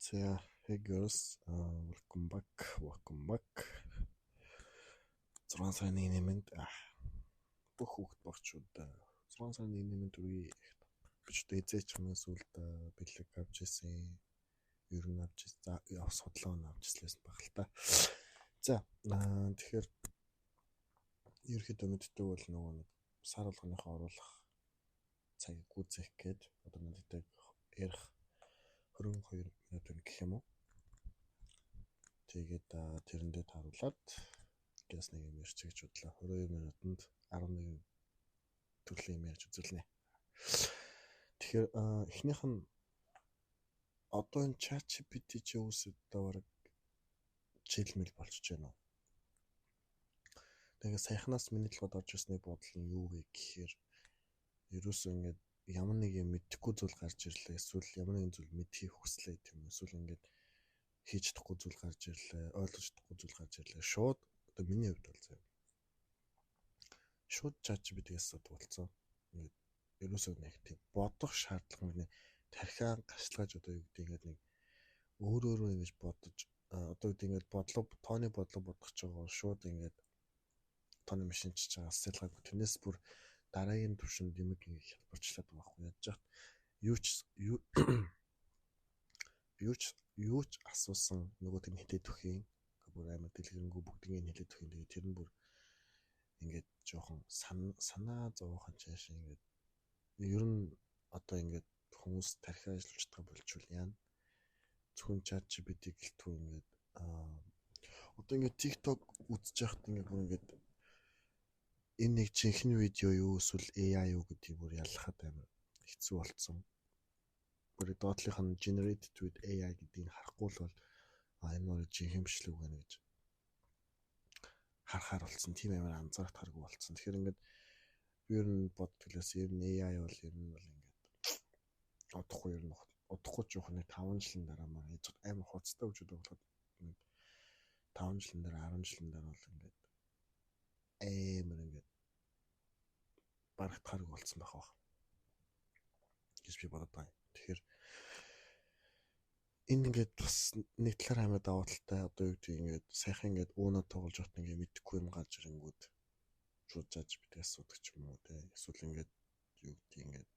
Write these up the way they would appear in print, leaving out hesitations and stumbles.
So yeah, hey girls, welcome back. 6 сарын 1-нд бүх хүүхд багчууд 6 сарын 1-нд үргэлж бичдэг эзээч хүмүүс үлд бэлэг авч ирсэн. Ер нь авч судлаа авч ирсэн баг л та. За тэгэхээр ерөөхдөө мэддэг бол нөгөө нэг сар болгоныхоо оруулах цагийг гүйцэх гээд одоо надад ярих 22 минут гэх юм уу. Тэгээд тэрэндээ тааруулаад гээс нэг юм ярьчих гэж бодлоо. 22 минутанд 11 төрлийн юм ярьж үзүүлнэ. Тэгэхээр эхнийх нь одоо энэ ChatGPT чи үүсэт бараг жилмэл болчихж байна уу? Тэгээд саяхнаас миний толгойд орж ирсний бодол нь юу вэ гэхээр ерөөсөө ингээд ямар нэг юм мэдэхгүй зүйл гарч ирлээ. Эсвэл ямар нэгэн зүйл мэдхийг хүслээ тийм үү? Эсвэл ингээд хийж чадахгүй зүйл гарч ирлээ. Ойлгож чадахгүй зүйл гарч ирлээ. Шууд одоо миний хувьд бол заяа. Шууд ChatGPT-гээс болцсон. Ингээд ерөөсөө нэг тийм бодох шаардлага нэг тархиан гашлагаж одоо юу гэдэг ингээд нэг өөрөө ингэж бодож одоо үед ингээд тооны бодлого бодох ч байгаа шууд ингээд тооны машинчиж байгаа сэлгаагүй. Тэрнээс бүр дараагийн түвшинд нэмэг ингэ хялбарчлаад байгаа байхгүй яаж яах юу ч асуусан нөгөөд нь хэлээд өгхийн бүр амар дэлгэрэнгүй бүгднийг хэлээд өгхийн. Тэгээд тэр нь бүр ингээд жоохон санаа зовоохон чааш ингээд ер нь одоо ингээд хүмүүс тархиа ажиллаж байгаа болчвол яа зөвхөн ChatGPT гэлтгүй ингээд одоо ингээд TikTok үзэж байхад ингээд бүр ингээд энэ нэг жинхэнэ видео юу эсвэл AI юу гэдгийг бүр яллахад амар хэцүү болцсон. Бүр доотлих нь generated with AI гэдгийг харахгүй л бол энэ өөрөө жинхэнэ бичлэг байна гэж харахаар болсон. Тийм амар анзаарах харгүй болсон. Тэгэхээр ингээд би ер нь бодтглаас ер нь AI бол ингээд удахгүй жоох нэг 5 жилийн дараа маань амар хуцтай үжид болоход 5 жилийн дараа 10 жилийн дараа бол ингээд амар ингээд барагдахаарг болсон байх баг. Гэж би бодод байна. Тэгэхээр энэ ингээд бас нэг талаар амар даваа талтай одоо юу гэдэг ингээд сайхан ингээд уунаа тоглож явахт ингээд мэдэхгүй юм гарч ирэнгүүт шууд ChatGPT асуудаг ч юм уу те. Эсвэл ингээд юу гэдэг ингээд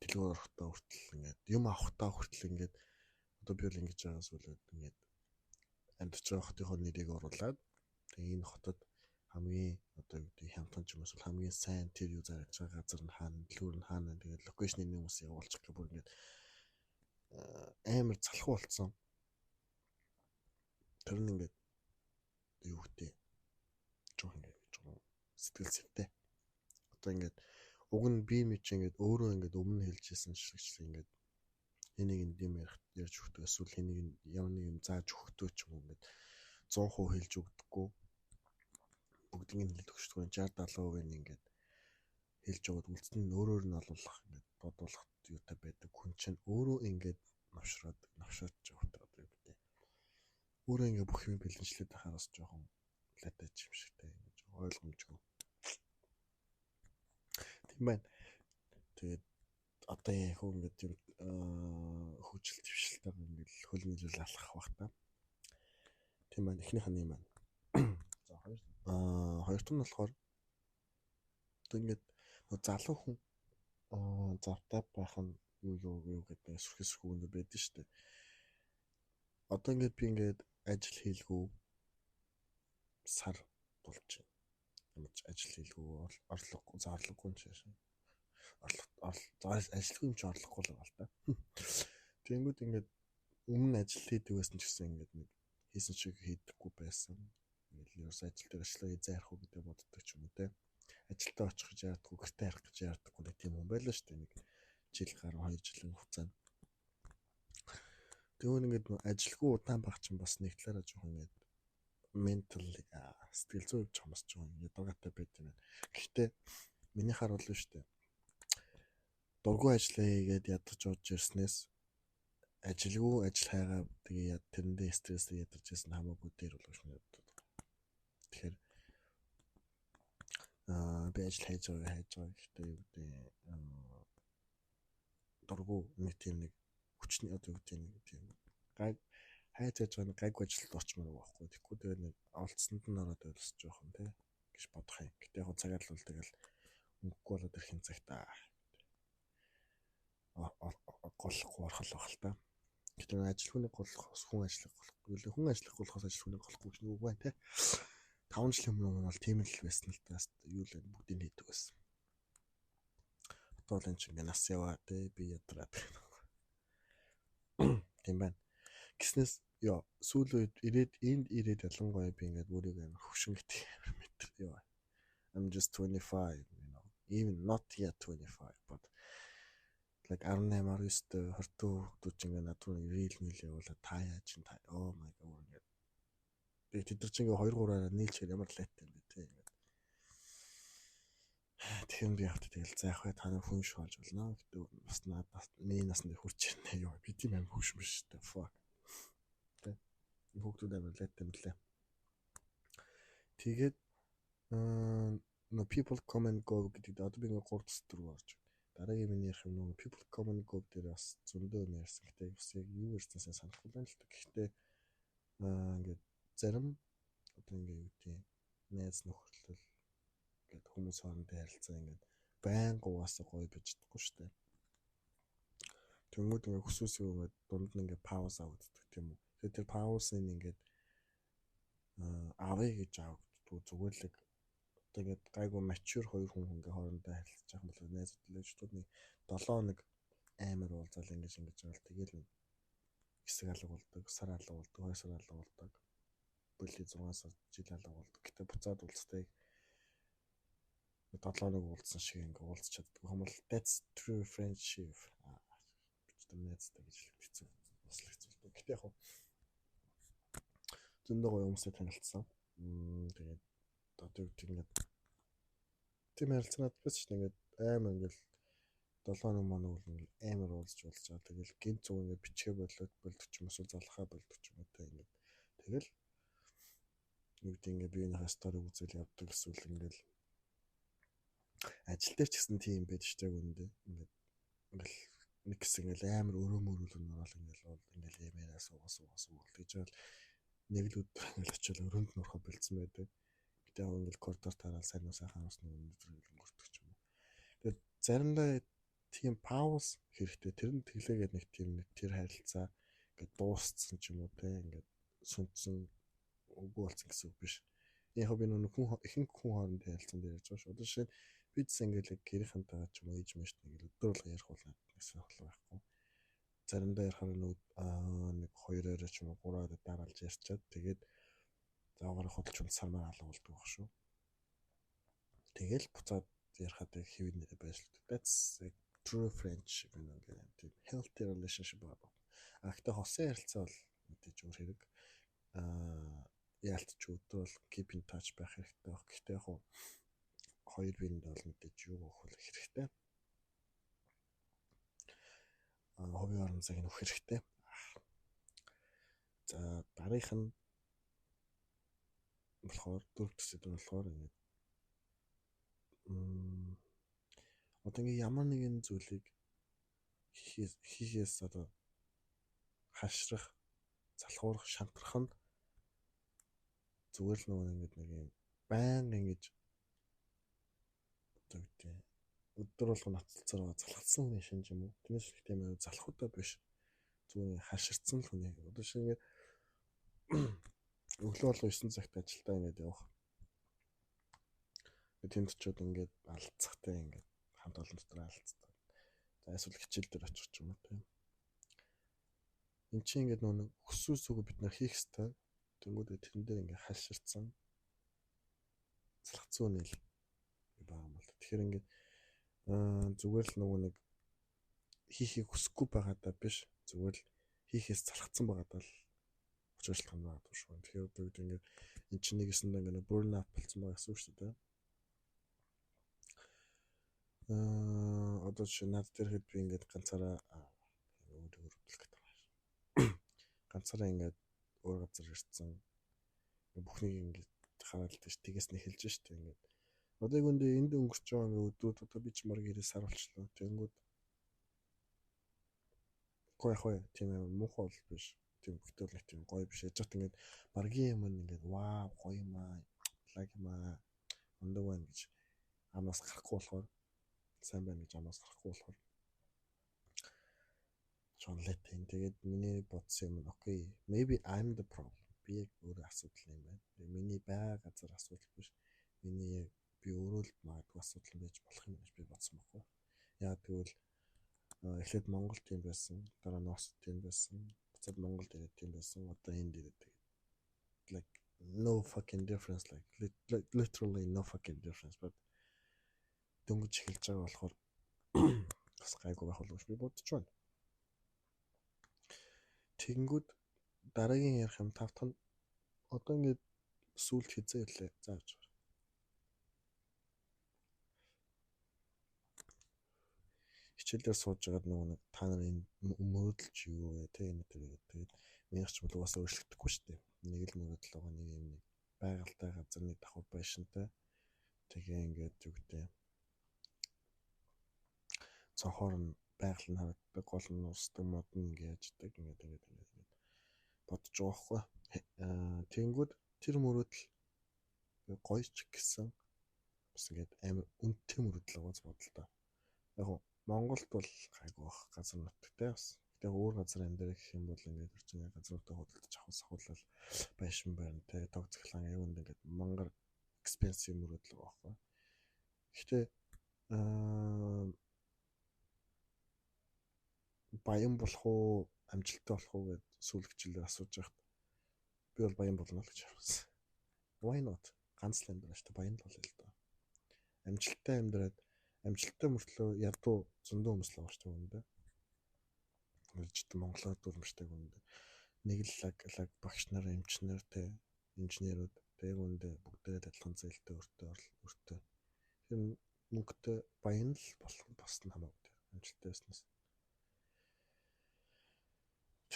дэлгүүр орохтаа хүртэл ингээд юм авахтаа хүртэл ингээд одоо би бол ингэж байгаас үлээд ингээд амьдч байгаа хотынхоо нэрийг оруулаад тэгээ энэ хотод хамгийн одоо юу гэдэг хямдхан ч юм уу хамгийн сайн тэр юу зарж байгаа газар нь хаана дэлгүүр нь хаана тэгээд локейшны хүмүүс явуулчих гэх бүр ингээд амар залхуу болцсон. Тэр нь ингээд юу гэдэг жоох ингээд сэтгэл зүйтэй. Одоо ингээд уг нь би мэд ингээд өөрөө ингээд өмнө хэлжсэн шигчлээ ингээд энийг юм ярьж өгдөг эсвэл энийг ямар нэг юм зааж өгдөг ч юм уу ингээд 100% хэлж өгдөггүй. Бүгдийг нь хэлж өгчдөг 60-70% ингээд хэлж өгöd үлдсэн нь өөрөөр нь олуулах ингээд бодуулах юутай байдаг. Хүн чинь өөрөө ингээд навшраад явдаг одоо юу гэдэг. Өөрөө ингээд бүх юм бэлэнчлээд байхаас жоохон латач юм шигтэй ингэж ойлгомжгүй. Тийм байна. Тэгээд одоо яг хөө ингээд юм хөгжил твшилтэй ингээд хөл нийлүүл алхах бах та. Тийм байна. Эхнийх нь юм байна. За хоёр дахь нь болохоор одоо ингээд залуу хүн завтай байх нь юу гэдэг сүрхэсгүүнд байдаг шүү дээ. Одоо ингээд би ингээд ажил хийлгүү сар болж байна. Ямарч ажил хийлгүү орлогогүй зарлахгүй юм шиг. Ажилгүй юм чи орлохгүй л байгаа л та. Тэнгүүд ингээд өмнө ажил хийдэг байсан ч гэсэн ингээд нэг хийсэн шиг хийдэггүй байсан. Ингээд ерөөс ажил дээр ажиллаа зарах уу гэдэг боддог ч юм уу те. Ажилдаа очих гэж яадаггүй, гэртээ харах гэж яадаггүй нэг тийм юм байлаа шүү дээ. Нэг жил гаруй 2 жилийн хугацаанд. Тэгвэл ингээд ажилгүй удаан байх чинь бас нэг талаараа жоохон ингээд ментал сэтгэл зүйн хувьд чамс жоохон ядгатай байд юм байна. Гэхдээ миний харуул нь шүү дээ. Дургүй ажиллаа хийгээд ядаж орж ирснээс ажилгүй ажил хайгаа тэгээ тэрэндээ стресстэй ядарч байсан хамаагүй дээр болгож байна. Тэгэхээр би ажил хайж байгаа гэхдээ юу гэдэг дургүй нэг тийм нэг хүчний одоо юу гэдэг нэг тийм гайг хайцааж байгаа нэг гайг ажилд орчмоор байгаа байхгүй. Тэгэхгүй тэгээ нэг олцсонд нь ороод байлс жоохон тий гэж бодох юм. Гэтэ яг цагаал бол тэгэл өнгөхгүй болоод ирэх юм цагтаа голлохгүй орхол байх л та. Гэтэ ажил хүнийг голлох хүн ажиллах болохгүй л хүн ажиллах болохоос ажил хүнийг голохгүй гэж нэг байна тий. 5 жилийн өмнө бол тийм л байсан л та. Юу л бүгдийг хийдэг байсан. Одоо л энэ чинь нас яваа тий би ядраад тийм байна. Гиснээс ёо сүүл үед ирээд ялангуяа би ингээд өөрийгөө амар хөвшин гэдэг амар мэдэр ёо. I'm just 25, you know. Even not yet 25, but like 18 19 20 хүүхдүүд чинь ингээд надад real meal явуулаад та яаж чинь та oh my god ингээд тэд нар чинь ингээд 2 3-аараа нийлчихээр ямар лайт юм бэ те ингээд тийм би явахад тэгэл заах бай та нар хүн ш болж болно. Гэтэ бас надад миний насанд хүрч ирнэ ёо би тийм амар хөвшин биш те fuck. Хүүхдүүд амар лайт юм лээ. Тэгээд no people come and go гэдэг одоо би ингээд 3 4 орж байна. Дараагийн миний ярих юм нөгөө people come and go дээр бас зөндөө юм ярьсан. Гэтэ бас яг юу ярьснаа санахгүй байна л та. Гэхдээ ингээд зарим одоо ингээд юу гэдэг найз нөхөрлөл ингээд хүмүүс хоорондоо харилцаа ингээд байнга угаасаа гоё байж чадахгүй шүү дээ. Тэнгүүд ингээд хүсүүсээ ингээд дунд нь ингээд пауз авагддаг тийм үү. Тэгээд тэр паузыг ингээд авъя гэж авагддаг зүгээр л тэгээд гайгүй mature хоёр хүн ингээ хоорондоо харилцаж байгаа юм бол найзууд нэг 7 хоног амар уулзаал ингэж байгаа л тэгэл хэсэг алга болдог, сар алга болдог, 2 сар алга болдог. Бүлийн 6 сар жил алга болдог. Гэтэ буцаад уулзтайг 7 хоног уулзсан шиг ингээ уулзч чаддаг юм бол that's true friendship. Бид найзтай гэж хэцүү бас л хэцүү. Гэтэ яг зөндөө гоё хүмүүстэй танилцсан. Тэгээд одоо юу гэдэг ингээд тийм харилцаанад бас ч ингээд амар ингээд 7 хоног маань үл ингээд амар уулзч байгаа. Тэгэл гинт зүг ингээд бичгээ болдог ч юм уу залхаа болдог ч юм уу ингээд тэгэл юу гэдэг ингээд биенийхээ стори үзэл явдаг эсвэл ингээд ажил дээр ч гэсэн тийм байдаг ч яг үндэ ингээд нэг хэсэг ингээд амар өрөөмөрүүлэн орол ингээд ямаараа суугас гэж бол нэг л өдөр ингээд очил өрөөнд нөрхө бэлдсэн байдаг. Гэтэ ингээд коридор тараал сайн сайхан ус нэг өнөдөр өнгөрдөг ч юм уу. Тэгээд заримдаа тийм пауз хэрэгтэй. Тэр нь тэглээгээд нэг тийм тэр харилцаа ингээд дууссан ч юм уу те ингээд сүнцэн үгүй болсон гэсэн үг биш. Яг би нэг ихэнх хүн хоорондын харилцаанд ярьж байгаа шүү. Одоо жишээ нь бид ингээд гэрийнхэнтэйгээ ч юм уу ээж мэт нэг өдөр болго ярих болно гэсэн хол байхгүй. Заримдаа ярихаар нэг 2-ороо ч юм уу 3-ороо дараалж ярьчаад тэгээд заагаар хөдөлж унсармаар алга болдог байх шүү. Тэгэл буцаад ярихад хэвэн нэрэ байжлдаг. That's a true friendship гэдэг healthy relationship байна. Гэхдээ хосын харилцаа бол мэдээж өөр хэрэг. Яалтч өдөр бол keep in touch байх хэрэгтэй баг. Гэхдээ яг хоёр биенд бол мэдээж юу гэх вэ хэрэгтэй. Хобби орон цаг нөх хэрэгтэй. За дараах нь болохоор 4 төсөд болохоор ингээд одоо ингээд ямар нэгэн зүйлийг хийхээс одоо хашрах, залхуурах, шантрах нь зүгээр л нөгөө ингээд нэг юм байнга ингэж одоо үгүй өдөр болгоо ноцолцоор залхацсан хүний шинж юм уу? Тиймээс их тийм ээ залхуудаа биш. Зүгээр хаширцсан л хүний. Одоо шиг ингээд өглөө болго 9 цагт ажилдаа ингээд явах. Тэнд очиод ингээд алцахтай ингээд хамт олон дотор алцдаг. За эсвэл хичээл дээр очих ч юм уу тийм. Энд чинь ингээд нөгөө хөсөөсөөгөө бид нар хийх ёстой. Тэнгүүдээ тэрэн дээр ингээд хаширцсан залхацсан үйл байгаа юм бол. Тэгэхээр ингээд зүгээр л нөгөө нэг хийхийг хүсэхгүй байгаадаа биш. Зүгээр л хийхээс залхацсан байгаадаа л учиршилт хам байгаа шүү. Тэгэхээр одоо үед ингээд эн чинь нэгэсэндээ ингээд burn out болсон байгаа гэсэн үг шүү дээ. Одоо чи над дээр хэд би ингээд ганцаараа өөр хөдлөх гэдэг байна. Ганцаараа ингээд өөр газар ирсэн. Бүхнийг ингээд хараад тийш тгээс нь хэлж штэ ингээд. Одоо яг үндэ энд өнгөрч байгаа ингээд өдрүүд одоо би ч мөр гэрээ сар болчлоо. Тэнгүүд Хой тийм амар муухай бол биш. Тийм бүтэл нэг тийм гоё биш. Яж ингээд баргийн юм ингээд вау гоё юм аа. Лайк юм аа. Ондог байна гэж амнаас гарахгүй болохоор сайн байна гэж амнаас гарахгүй болохоор Жонлетин тэгээд миний бодсон юм нь окей. Maybe I'm the problem. Би яг өөр асуудал юм байна. Миний байгаа газар асуудал биш. Миний яг би өөрөө л магадгүй асуудал байж болох юм гэж би бодсон байхгүй. Яа тэгвэл эхлээд Монголд тийм байсан. Дараа нь Осд тийм байсан. Буцаад Монголд ирээд тийм байсан. Одоо энд ирээд тэгээд like no fucking difference like literally no fucking difference but дөнгөж эхэлж байгаа болохоор бас гайгүй байх болов уу би бодож байна. Тэгэнгүүт дараагийн ярих юм тавтах нь одоо ингээд сүлд хизээ ирлээ зааж байна. Хичээлээр сууж байгаад нөгөө нэг та нарын мөрөдөлч юу вэ те энэ тэгээд минийх ч бол угаасаа өөрчлөгдөхгүй шүү дээ. Нэг л мөрөдөл байгаа нэг юм нэг байгальтай газрны давхар байшинтай тэгээ ингээд юу гэдэг цонхоор нь байгаль нь харагддаг гол нь усдаг мод нь ингээд яждаг ингээд бодож байгаа байхгүй. Тэнгүүд тэр мөрөдөл гоё ч гэсэн бас ингээд амар үнэтэй мөрөдөл байгааз бодлоо. Яг нь Монголд бол гайгүй бах газар нутгтай бас. Гэтэ өөр газар амьдрах гэх юм бол ингээд орчин газруудаа худалдаж авах сахуулал байшин байна те тог цэглэн аюунд ингээд мангар экспенсив мөрөдөл байгаа байхгүй. Гэтэ баян болох уу амжилттай болох уу гэд сүүлгчлээр асууж байхад би бол баян болно л гэж харсан. Why not? Ганц л амьдрах шүү дээ баян л болъё л доо. Амжилттай амьдраад амжилттай мөртлөө ядуу зөндөө хүмүүс л байгаа шүү дээ үүндээ. Өөрчилсөн Монголоор дүрмжтэй үүндээ. Нэг л лаг багш нар, эмчнэр те инженерүүд тэг үүндээ бүгдээ адилхан зээлтэй өртөө. Тэр мөнгөтэй баян л болох бас нь хамаагүй амжилттай байснаас.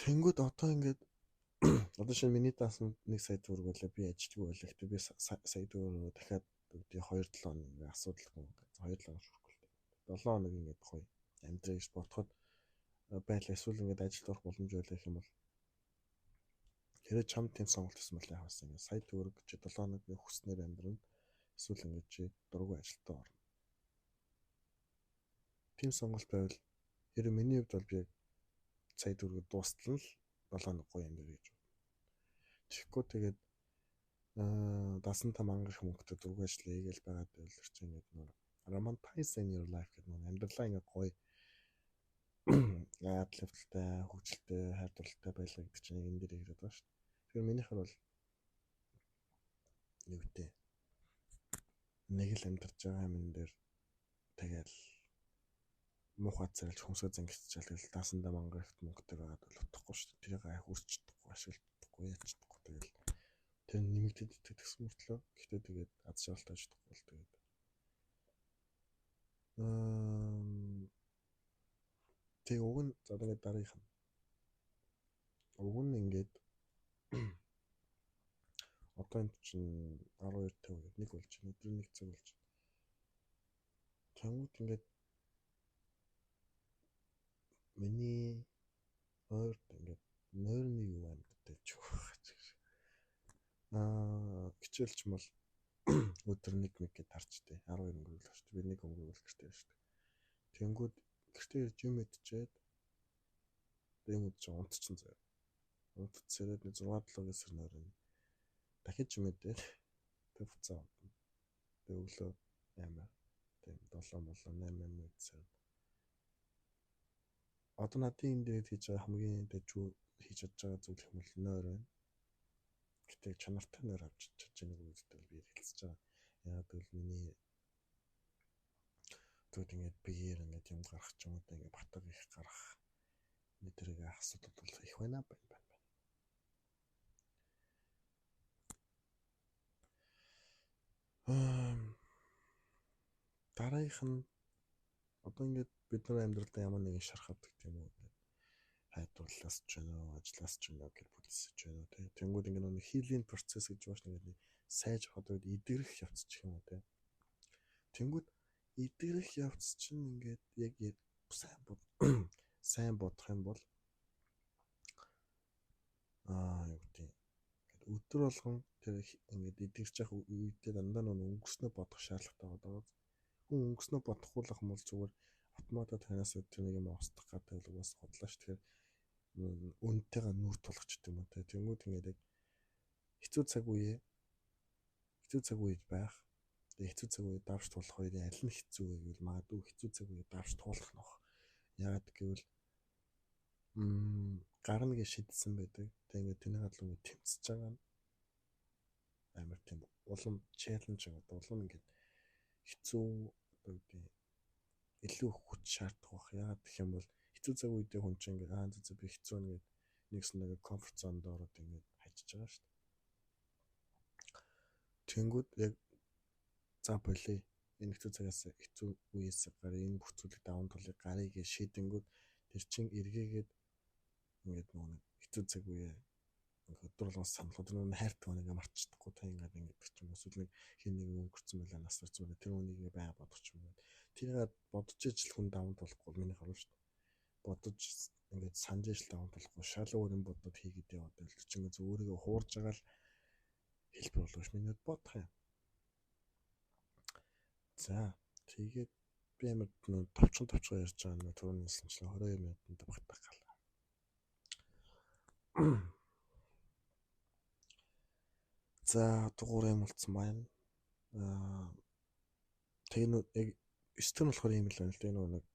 Тэнгүүд одоо ингээд одоо шинэ миний даасан 1 сая төгрөг байлаа би ажилтгүй байлаа. Гэтэ би сая төгрөг дахиад үүдээ 2-7 хоног ингээд асуудалгүй 2 хоног шүрхгүй л дээ. 7 хоног ингээд гоё амьдрах гэж бодоход байлаа эсвэл ингээд ажилд орох боломж байлаа гэх юм бол хэрэг чамд тийм сонголт хийсэн бол яах вэ? Ингээд сая төгрөг чи 7 хоног хүснээр амьдрна. Эсвэл ингээд чи дургүй ажилдаа орно. Тийм сонголт байвал хэрэг миний хувьд бол би сая төгрөг дуустал нь 7 хоног гоё амьдрах гэж байна. Тэгэхгүй тэгээд дасан там ангах мөнгөтэй дургүй ажил хийгээл байгаад байвал чи ингээд нэг romanticize your life гэдэг нэг амьдралаа ингээд гоё атлеттай, хөгжилтэй, хайртурлалтай байлаа гэдэг чинь энэ дээр ирээд байна шүү дээ. Тэгэхээр минийхэр бол юу гэдэг нэг л амьдарч байгаа юм дээр тэгэл муухай царилж хүмсгээ зангиччаал тэгэл даасандаа мангарахт мөнгөтэй байгаад бол утахгүй шүү дээ. Тэрийг ай хүрчдэггүй, ашиглахгүй, яачдаггүй тэгэл тэр нэмэгдээд итгэсэн мөртлөө гэхдээ тэгээд аз жаргалтай ажиллахгүй бол тэгээд тэг уг нь за тэгээд дараагийнх нь уг нь ингээд одоо энэ чинь 12:50 нэг болж байна. Өдөр 1 цаг болж байна. Тэнгүүд ингээд миний ойрт ингээд нойрны юу байна гэдэг ч байгаа. Хичээлч мал өдөр 1 гэд тарчтэй 12 өнгөрүүлж шүү дээ. Би 1 өнгөрүүлэх хэрэгтэй шүү дээ. Тэнгүүд гэртээ ирж юм идчихэд юм уу ч унтчихсан заяа. Унтцээд 6-7 сар нойрно. Дахиж юм идэл тэг буцаа унтна. Тэг өглөө 8 тийм 7-8 идсэн. Одоо надын энэ дээр хийж байгаа хамгийн дэжүү хийж чадж байгаа зүйл юм бол нойр байна. Гэтэ чанартай нойр авч чадж байгааг үздэг би хэлсэж байгаа. Яагаад гэвэл миний тэгвэл ингээд биеэр ингээд юм гарах ч юм уу ингээд батг их гарах нэтрийг асуудал бол их байна. Дараагийнх нь одоо ингээд бид нар амьдралдаа ямар нэгэн шарх авдаг тийм үү ингээд хайдууллаас ч байна уу ажиллаас ч байна уу гэж бүлсэж байна тий. Тэнгүүд ингээд нэг хийлийн процесс гэж бааш нэг сайж одоо идэрэх явц ч юм уу тий. Тэнгүүд идэрэх явц чинь ингээд яг сайн бодох юм бол юу гэдэг өдөр болгон тэр ингээд идэрч явах үедээ дандаа нэг өнгөрснөө бодох шаардлагатай байгаа. Хүн өнгөрснөө бодохгүй л ах юм бол зүгээр автоматар танаас тэр нэг юм устгах гэдэг л угаас бодлоо шүү. Тэгэхээр үнэтэйгээ нүүр тулгачд юм уу те. Тэнгүүд ингээд хэцүү цаг үед байх. Тэгээ хэцүү цаг үед давж тулах хоёрын аль нь хэцүү вэ гэвэл магадгүй хэцүү цаг үед давж туулах нь баг. Яагаад гэвэл гарна гэж шийдсэн байдаг. Тэгээ ингээд тэний хадлаа ингээд тэмцэж байгаа нь амар тийм улам челленж байгаа. Улам ингээд хэцүү одоо үгүй илүү хүч шаардах баг. Яагаад гэх юм бол хэцүү цаг үедээ хүн чинь ингээд би хэцүү нэгээд нэгсэн нэг комфорт зонд ороод ингээд хайчиж байгаа шүү дээ. Тэнгүүд яг за болий энэ хэцүү цагаас хэцүү үеэс гарыг энэ бүх зүйлийг даван тулыг гарыг шийдэнгүүд тэр чин эргээгээд ингээд нэг хэцүү цаг үе өдөр болгон санал өдөр хайртай хүнийг марцдаггүй та ингээд ч юм уу эсвэл нэг хин нэг өнгөрцөн байлаа насар зүгээр тэр хүнийг бай бодох юм. Тэрийг бодож ижил хүн даван тулахгүй миний харав шүү дээ. Бодож ингээд санаж ижил даван тулахгүй шал өөрийн бодод хийгээд яваад л чи ингээд өөрийгөө хуурж байгаа л хэлбэр болгож минут бодох юм. За тэгээд би амар товчхон ярьж байгаа нэг түрүүний хэлсэнчлэн 22 минутанд багтах гала. За дугуур юм болсон байна. Тэгээд яг стен болохоор юм л байна л дээ нэг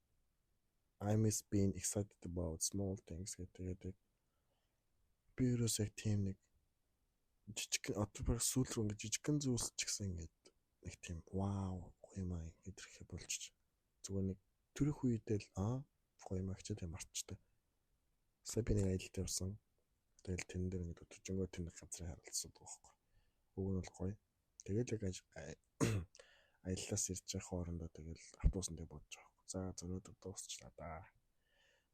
I miss being excited about small things гэдэг. Би ерөөс яг тийм нэг жижиг одоо сүүл рүү ингээд жижигхэн зүйлс ч гэсэн ингээд нэг тийм вау гоёмаа идэрхэ болж зүгээр нэг төрөх үедээ л гоёмаа хчээд марчдаг. Сая би нэг аялалд явсан. Тэгэл тэн дээр ингээд өтөжөнгөө тэн газрын харилцсан байхгүй. Уг нь бол гоё. Тэгэл яг аяллаас ирж явах хоорондоо тэгэл автобусанд бодож байгаа. За өнөөдөр дуусчлаа да.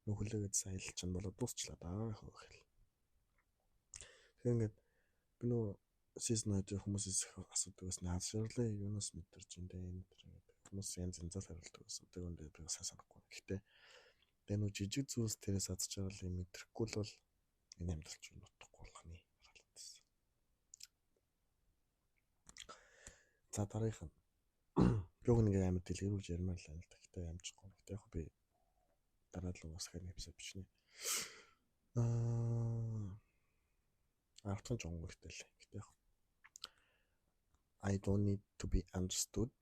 Нөхөлөөгээд аялал чинь болоо дуусчлаа да гэхэл. Тэг ингээд би нөө сезон 2 хүмүүсээс асуудаг гэсэн хаашаарлаа юунаас мэдэрч энэ энэ гэдэг хүмүүс янз янзаар хариулдаг гэсэн. Тэр үндэ би сайн санахгүй. Гэхдээ тэгээ нөө жижиг зүйлс тэрээс адж байгаа юм мэдрэхгүй л бол энэ амьдрал чинь нутахгүй болгоны харалтсан. За дараагийнх нь би нэг амар дэлгэрүүлж ярмаар л байна л да. Гэхдээ амжихгүй. Гэхдээ яг би дараа л уус хэрэг эпизод бичнэ. Артын жонгоо ихтэй л. Гэхдээ яг I don't need to be understood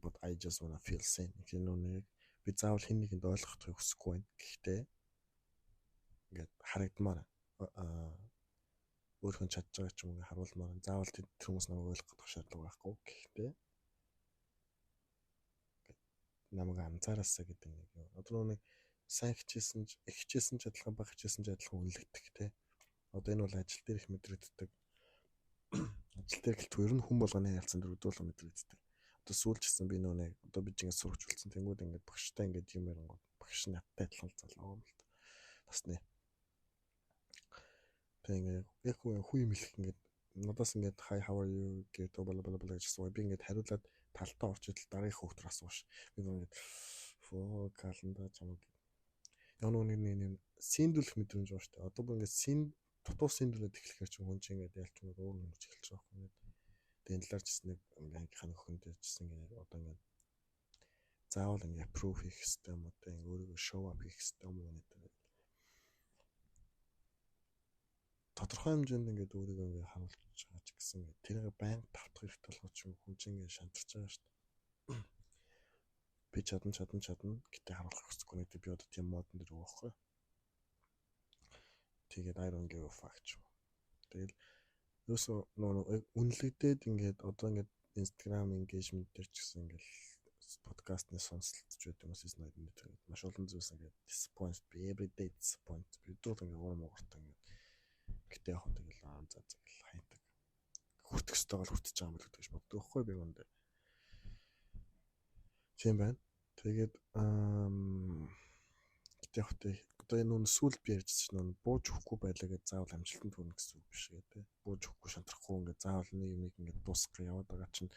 but I just wanna feel seen. Гэвч нүг би заавал хэн нэгэнд ойлгохыг хүсэхгүй байна. Гэхдээ ингээд харагдмаар өөрхөн чадж байгаа ч юм уу харуулмаар заавал тэр хүмүүс намайг ойлгох шаардлага байхгүй. Гэхдээ намайг анзаараасаа гэдэг нэг юм. Одоо нэг сайн хичээсэн ч адилхан баг хичээсэн ч адилхан үнэлэгдэх те. Одоо энэ бол ажил дээр их мэдрэгддэг. Ажил дээр гэлт ер нь хүн болгоны харилцаанд өргөдөл мэдрэгддэг. Одоо сүүлчсэн би нэг одоо би жингээ сурагч болсон. Тэнгүүд ингээд багштай ингээд юм ярингууд багш надтай адилхан залгаа юм л та. Тасны. Тэг яг хүү юм хэлэх ингээд надаас ингээд hi how are you гэдэг бла гэсэн би ингээд хариулаад талтаа орчил дараагийн хүүхдэр асууш. Би ингээд календаа чамаг яг нэг синдүүлэх мэдрэмж байна шүү дээ. Одоо бүр ингээд дутуу синдүүлээд эхлэхээр ч хүн чинь ингээд ялч өөр юмч эхэлж байгаа юм. Тэгээд энэ талаар ч нэг ангийнхаа нөхөн дээр ч ингээд одоо ингээд заавал ингээд approve хийх хэрэгтэй юм одоо ингээд өөрийгөө show up хийх хэрэгтэй юм уу гэдэг. Тодорхой хэмжээнд ингээд өөрийгөө ингээд харуулж байгаа ч гэсэн ингээд тэрийг байнга тавтах хэрэгтэй болгож хүн чинь ингээд шантарч байгаа шүү дээ. Би чадна гэтээ харуулах хэрэггүй нэг би одоо тийм модон дэр өгөхгүй. Тэгээд I don't give a fuck ч. Тэгэл ерөөсөө үнэлэгдээд ингээд одоо ингээд Instagram engagement дээр ч гэсэн ингээд подкастны сонсолтч байдаг хүмүүс нэт ингээд маш олон зүйлс ингээд disappoint би everyday disappoint би дууд ингээд уурмаартай ингээд гэтээ яг тэгэл за хайдаг. Хүртэх ёстойгоо хүртэж байгаа юм л гэж боддог байхгүй би өндөө. Тийм байна. Тэгээд гэтээ одоо энэ сүлд би ярьжсэн нь бууж өгөхгүй байлаа гэж заавал амжилтанд хүрнэ гэсэн үг биш гэдэг. Бууж өгөхгүй шантрахгүй ингээд заавал нэг юм ингээд дуусгах яваад байгаа чинь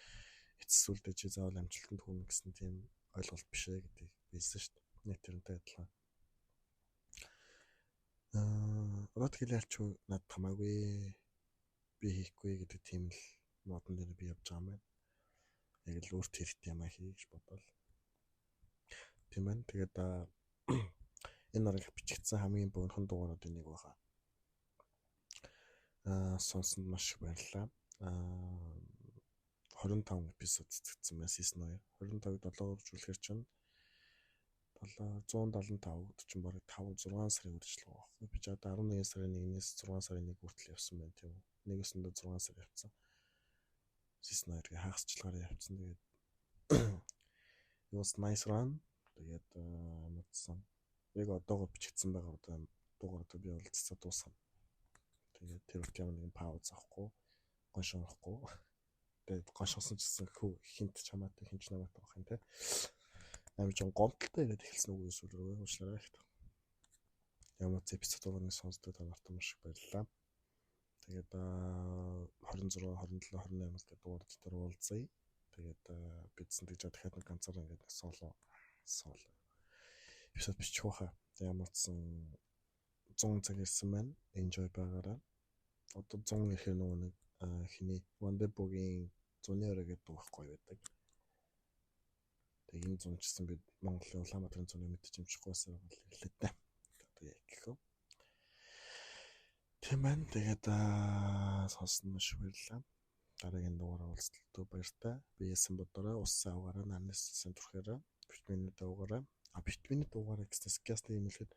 эцсүүлдээ чи заавал амжилтанд хүрнэ гэсэн тийм ойлголт биш ээ гэдгийг хэлсэн шүү дээ. Нэг тэрнтэй адилхан. Одоо тэгэл ялч над хамаагүй би хийхгүй гэдэг тийм л модон дээр би явж байгаа юм байна. Яг л өөрт хэрэгтэй юм аа хий гэж бодвол. Тийм байна. Тэгээд энэ нарыг бичигдсэн хамгийн бөөнхөн дугааруудын нэг байна. Сонсонд маш их баярлалаа. 25 эпизод цэцэгдсэн байна season 2. 25-ыг 7-оор үржүүлэхээр чинь 175 чинь бараг 5-6 сарын үржилгээ байхгүй. Би ч одоо 11 сарын 1-ээс 6 сарын 1 хүртэл явсан байна тийм үү. Нэгээс нь 6 сар явцсан. Season 2-ыг хагасчлагаараа явцсан. Тэгээд it was nice run. Тэгээд мэдсэн. Яг одоогоор бичигдсэн байгаа дугаард би олцсоо дуусгана. Тэгээд тэр үрт ямар нэгэн пауз авахгүй, гоншоохгүй. Тэгээд гоншоосон ч гэсэн хинт чамаатай хинч намаатай байх юм те. Амар ч гомдолтой яриад эхэлсэн үг эсвэл рүү уучлаарай ихт. Ямар ч эпизод дугаарыг сонсдог та нарт маш их баярлалаа. Тэгээд 26, 27, 28 дугаар дээр уулзъя. Тэгээд бидсэн тэгж дахиад нэг ганцаар ингээд соло эпизод бичих واخа. Ямар ч 100 цаг ирсэн байна. Enjoy байгаарай. Одоо 100 ихээр нөгөө нэг хиний Wonderbook-ийн 100-ны орой гэдэг дуу гоё байдаг. Тэгээ энэ 100 ч гэсэн би Монголын Улаанбаатарын 100-ыг мэдчих юмчихгүйсээр бол эхлэвтэй. Одоо яг гэхөө. Тийм байна. Тэгээд сонсон маш баярлалаа. Дараагийн дугаараар уулзалтаа баяртай. Биесэн бодорой, усаа угаараа, нарны сан түрхээрээ, витаминууд угаараа. Витаминууд угаараа гэснээр гясны юм хэлэхэд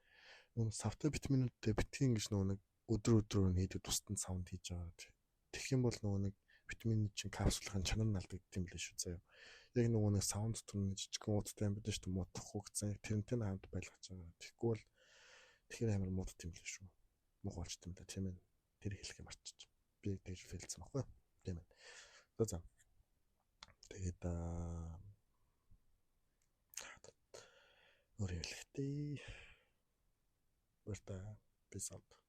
нөгөө савтай витаминуудтэй битгий ингэж нөгөө нэг өдрөөр хийдэг тусдан саунд хийж байгаа. Тэгэх юм бол нөгөө нэг витамин чинь капсулын чанар нь алдагддаг юм л шүү заяа. Яг нөгөө нэг саунд түн жижигхэн уудтай юм байдаг шүү дээ. Муудахгүй гэсэн. Тэрнтэй хамт байлгаж байгаа. Тэгэхгүй бол тэгэхээр амар муудт юм л шүү. Муу болчт юм да тийм ээ. Тэр хэлэх юм арчиж. Би тэгж фейлцсэн баггүй. Тийм ээ. За. Тэгээд өөр хэлэхдээ баяртай. Peace out.